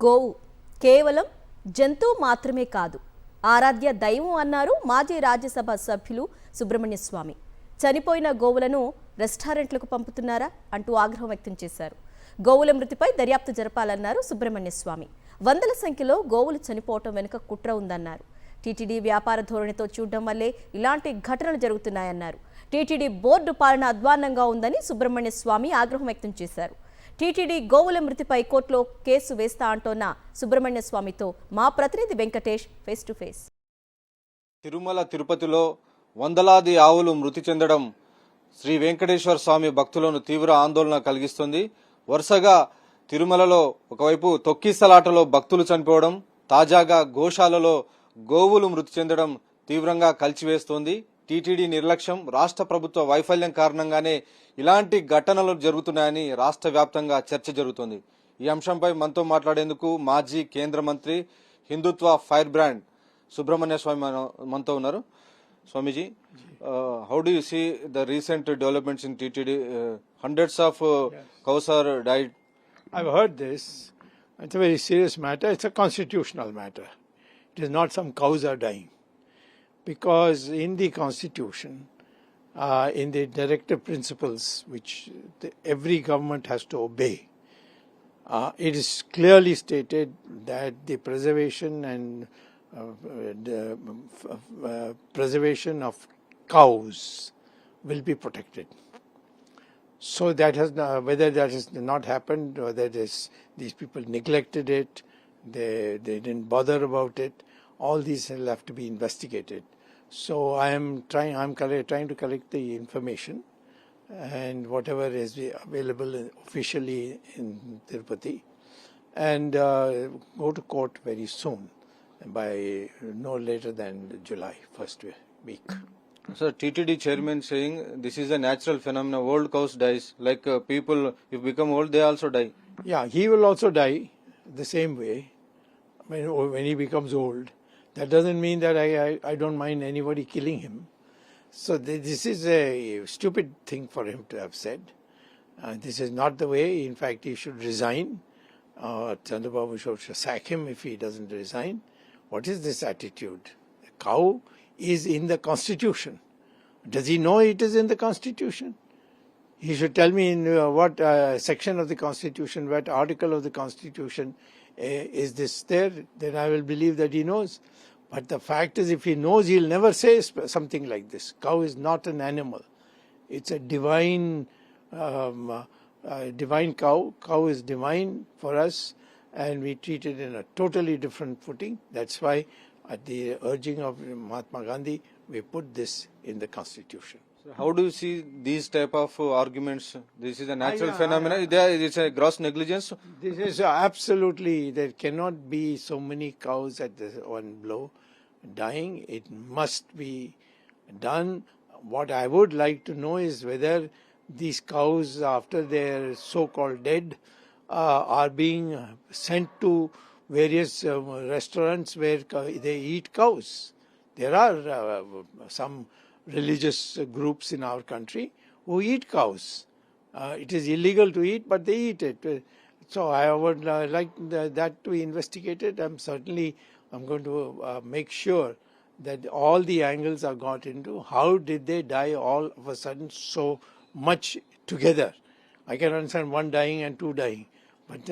గోవు కేవలం జంతువు మాత్రమే కాదు, ఆరాధ్య దైవం అన్నారు మాజీ రాజ్యసభ సభ్యులు సుబ్రహ్మణ్య స్వామి. చనిపోయిన గోవులను రెస్టారెంట్లకు పంపుతున్నారా అంటూ ఆగ్రహం వ్యక్తం చేశారు. గోవుల మృతిపై దర్యాప్తు జరపాలన్నారు సుబ్రహ్మణ్య స్వామి. వందల సంఖ్యలో గోవులు చనిపోవటం వెనుక కుట్ర ఉందన్నారు. టీటీడీ వ్యాపార ధోరణితో చూడడం వల్లే ఇలాంటి ఘటనలు జరుగుతున్నాయన్నారు. టీటీడీ బోర్డు పాలన అధ్వాన్నంగా ఉందని సుబ్రహ్మణ్య స్వామి ఆగ్రహం వ్యక్తం చేశారు. టీటీడీ గోవుల మృతిపై కోర్టులో కేసు వేస్తా అంటోన్న సుబ్రహ్మణ్య స్వామితో మా ప్రతినిధి Venkatesh face to face. Tirumala తిరుపతిలో వందలాది ఆవులు మృతి చెందడం శ్రీ వెంకటేశ్వర స్వామి భక్తులను తీవ్ర ఆందోళన కలిగిస్తుంది. వరుసగా తిరుమలలో ఒకవైపు తొక్కిసలాటలో భక్తులు చనిపోవడం, తాజాగా గోశాలలో గోవులు మృతి చెందడం తీవ్రంగా కలిచివేస్తోంది. టీటీడీ నిర్లక్ష్యం, రాష్ట్ర ప్రభుత్వ వైఫల్యం కారణంగానే ఇలాంటి ఘటనలు జరుగుతున్నాయని రాష్ట్ర వ్యాప్తంగా చర్చ జరుగుతోంది. ఈ అంశంపై మనతో మాట్లాడేందుకు మాజీ కేంద్ర మంత్రి, హిందుత్వ ఫైర్ బ్రాండ్ సుబ్రహ్మణ్య స్వామి మనతో ఉన్నారు. Swamiji, how do you see the recent developments in TTD? Hundreds of cows are died. I've heard this. It's a very serious matter. It's a constitutional matter. It is not some cows are dying. Because in the Constitution, in the directive principles which every government has to obey, it is clearly stated that the preservation and preservation of cows will be protected. So that has whether that has not happened, whether these people neglected it, they didn't bother about it, all these will have to be investigated. So I'm trying to collect the information and whatever is available officially in Tirupati, and go to court very soon, by no later than July first week. So TTD chairman saying this is a natural phenomenon. Old cows dies like people. If become old, they also die. Yeah, he will also die the same way when he becomes old. That doesn't mean that I don't mind anybody killing him. So this is a stupid thing for him to have said. This is not the way. In fact, he should resign. Chandrababu should sack him if he doesn't resign. What is this attitude? The cow is in the Constitution. Does he know it is in the Constitution? He should tell me in what section of the Constitution, what article of the Constitution is this there. Then I will believe that he knows. But the fact is, if he knows, he'll never say something like this. Cow is not an animal. It's a divine cow. Cow is divine for us, and we treat it in a totally different footing. That's why, at the urging of Mahatma Gandhi, we put this in the Constitution. So how do you see these type of arguments? This is a natural phenomenon. It's a gross negligence. This is absolutely, there cannot be so many cows at one blow dying. It must be done. What I would like to know is whether these cows, after they're so-called dead, are being sent to various restaurants where they eat cows. There are some religious groups in our country who eat cows. It is illegal to eat, but they eat it. So I would like that to be investigated. I'm going to make sure that all the angles are got into. How did they die all of a sudden so much together? I can understand one dying and two dying. But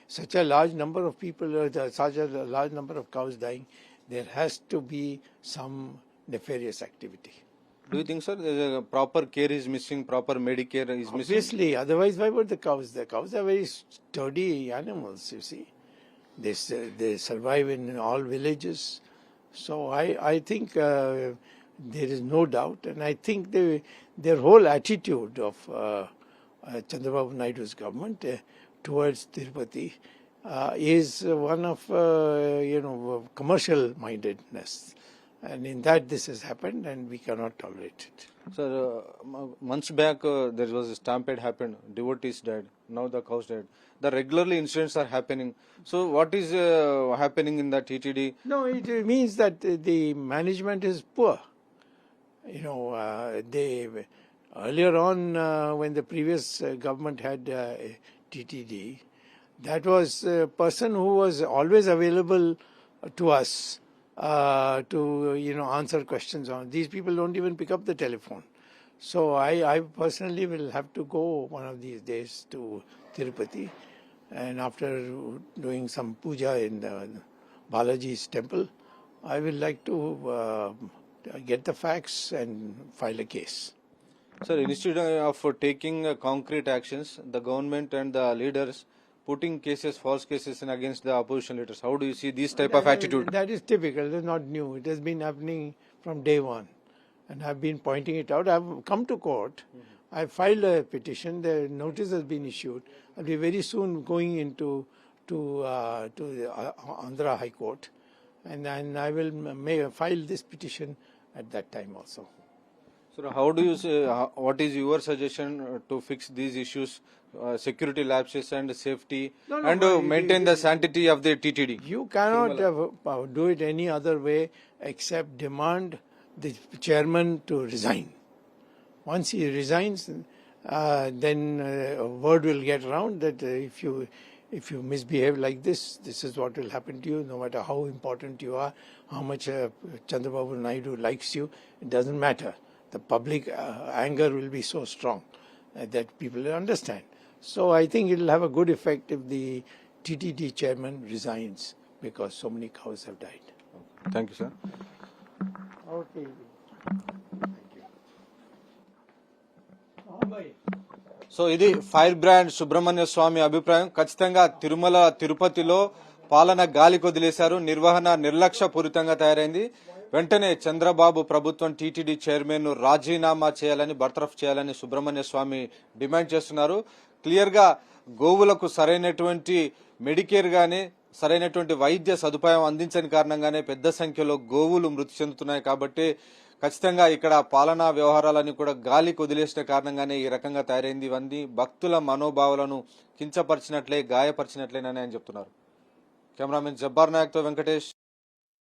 such a large number of people, such a large number of cows dying, there has to be some nefarious activity. Do you think, sir, proper care is missing, proper Medicare is missing? Obviously, otherwise why would the cows? The cows are very sturdy animals, you see. They survive in all villages. So I think there is no doubt, and I think their whole attitude of Chandrababu Naidu's government towards Tirupati is one of commercial mindedness, and in that this has happened, and we cannot tolerate it. Sir, months back there was a stampede happened. Devotees died. Now the cows died. The regularly incidents are happening. So what is happening in the TTD? No, it means that the management is poor. They earlier on when the previous government had TTD, That was a person who was always available to us to answer questions on. These people don't even pick up the telephone. So I personally will have to go one of these days to Tirupati, and after doing some puja in the Balaji's temple, I will like to get the facts and file a case. Sir, instead of taking concrete actions, the government and the leaders putting cases, false cases in against the opposition leaders. How do you see this type of attitude? That is typical. It is not new. It has been happening from day one. And I've been pointing it out. I've come to court. I filed a petition. The notice has been issued. I'll be very soon going into to the Andhra High Court, and then I will file this petition at that time also. So how do you say, what is your suggestion to fix these issues, security lapses and safety, and to maintain the sanctity of the TTD? You cannot do it any other way except demand the chairman to resign. Once he resigns, then a word will get around that if you misbehave like this is what will happen to you, no matter how important you are, how much Chandrababu Naidu likes you, it doesn't matter. The public anger will be so strong that people will understand. So I think it will have a good effect if the TTD chairman resigns, because so many cows have died. Thank you, sir. Okay. So ఇది fire brand Subrahmanya స్వామి అభిప్రాయం. ఖచ్చితంగా తిరుమల తిరుపతిలో పాలన గాలి కొదిలేశారు, నిర్వహణ నిర్లక్ష్యపూరితంగా తయారైంది. వెంటనే చంద్రబాబు ప్రభుత్వం టీటీడీ చైర్మన్ ను రాజీనామా చేయాలని, బర్తరఫ్ చేయాలని సుబ్రహ్మణ్య స్వామి డిమాండ్ చేస్తున్నారు. క్లియర్ గా గోవులకు సరైనటువంటి మెడికేర్ గానీ సరైనటువంటి వైద్య సదుపాయం అందించని కారణంగానే పెద్ద సంఖ్యలో గోవులు మృతి చెందుతున్నాయి. కాబట్టి ఖచ్చితంగా ఇక్కడ పాలనా వ్యవహారాలన్నీ కూడా గాలి కొదిలేసిన కారణంగానే ఈ రకంగా తయారైంది. ఇవన్నీ భక్తుల మనోభావాలను కించపరిచినట్లే, గాయపరిచినట్లేనని ఆయన చెప్తున్నారు. కెమెరామెన్ జబ్బార్ నాయక్ తో వెంకటేష్,